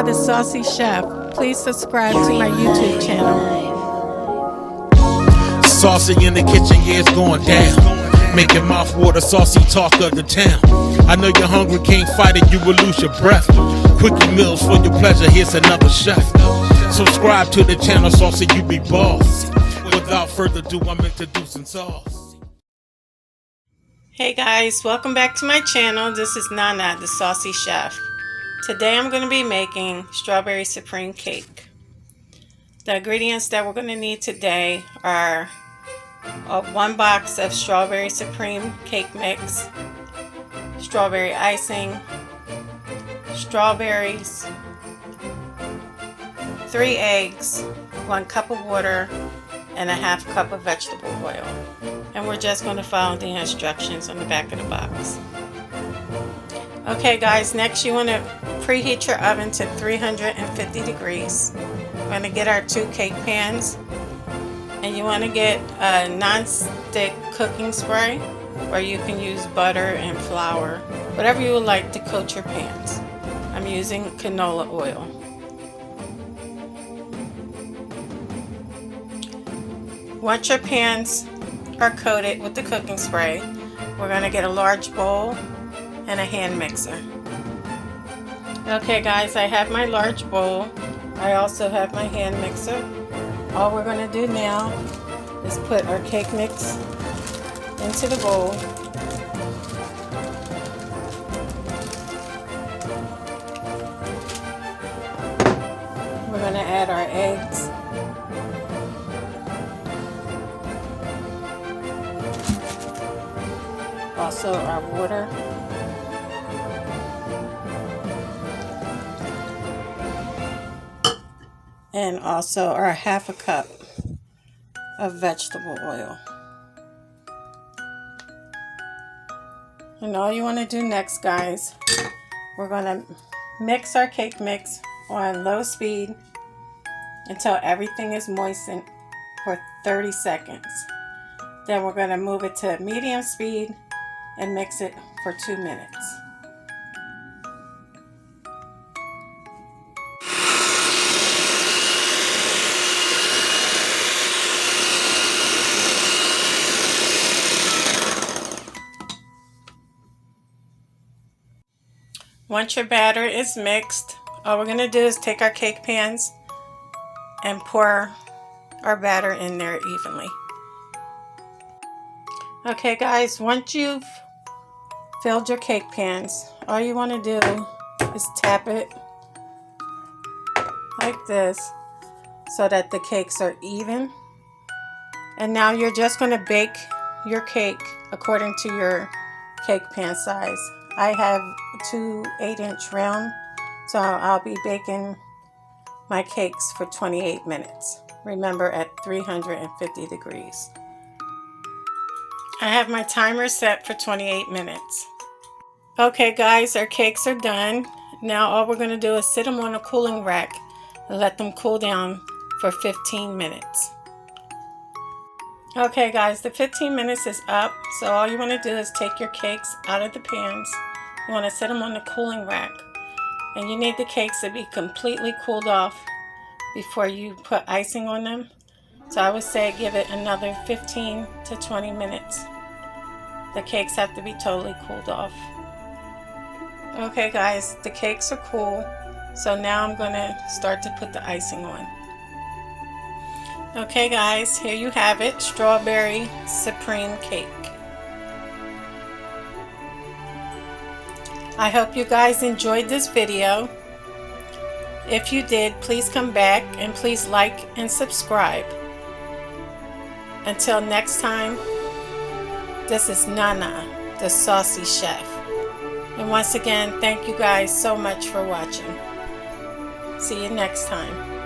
Nana the Saucy Chef. Please subscribe to my YouTube channel. Saucy in the kitchen, yeah, it's going down. Making mouthwater, saucy talk of the town. I know you're hungry, can't fight it, you will lose your breath. Quickie meals for your pleasure, here's another chef. Subscribe to the channel, Saucy, you be boss. Without further ado, I'm introducing sauce. Hey guys, welcome back to my channel. This is Nana the Saucy Chef. Today I'm going to be making strawberry supreme cake. The ingredients that we're going to need today are 1 box of strawberry supreme cake mix, strawberry icing, strawberries, 3 eggs, 1 cup of water, and a 1/2 cup of vegetable oil. And we're just going to follow the instructions on the back of the box. Okay guys, next you want to preheat your oven to 350 degrees. We're going to get our 2 cake pans, and you want to get a non-stick cooking spray, or you can use butter and flour, whatever you would like to coat your pans. I'm using canola oil. Once your pans are coated with the cooking spray, we're going to get a large bowl and a hand mixer. Okay guys, I have my large bowl. I also have my hand mixer. All we're going to do now is put our cake mix into the bowl. We're going to add our eggs. Also our water. And also our 1/2 cup of vegetable oil. And all you want to do next, guys, we're going to mix our cake mix on low speed until everything is moistened for 30 seconds. Then we're going to move it to medium speed and mix it for 2 minutes. Once your batter is mixed, all we're going to do is take our cake pans and pour our batter in there evenly. Okay guys, once you've filled your cake pans, all you want to do is tap it like this so that the cakes are even. And now you're just going to bake your cake according to your cake pan size. I have 2 8-inch round, so I'll be baking my cakes for 28 minutes. Remember, at 350 degrees. I have my timer set for 28 minutes. Okay guys, our cakes are done. Now all we're going to do is sit them on a cooling rack and let them cool down for 15 minutes. Okay guys, the 15 minutes is up, so all you want to do is take your cakes out of the pans. You want to set them on the cooling rack, and you need the cakes to be completely cooled off before you put icing on them. So I would say give it another 15 to 20 minutes. The cakes have to be totally cooled off. Okay guys, the cakes are cool, so now I'm going to start to put the icing on. Okay guys, here you have it, strawberry supreme cake. I hope you guys enjoyed this video. If you did, please come back and please like and subscribe. Until next time, this is Nana the Saucy Chef. And once again, thank you guys so much for watching. See you next time.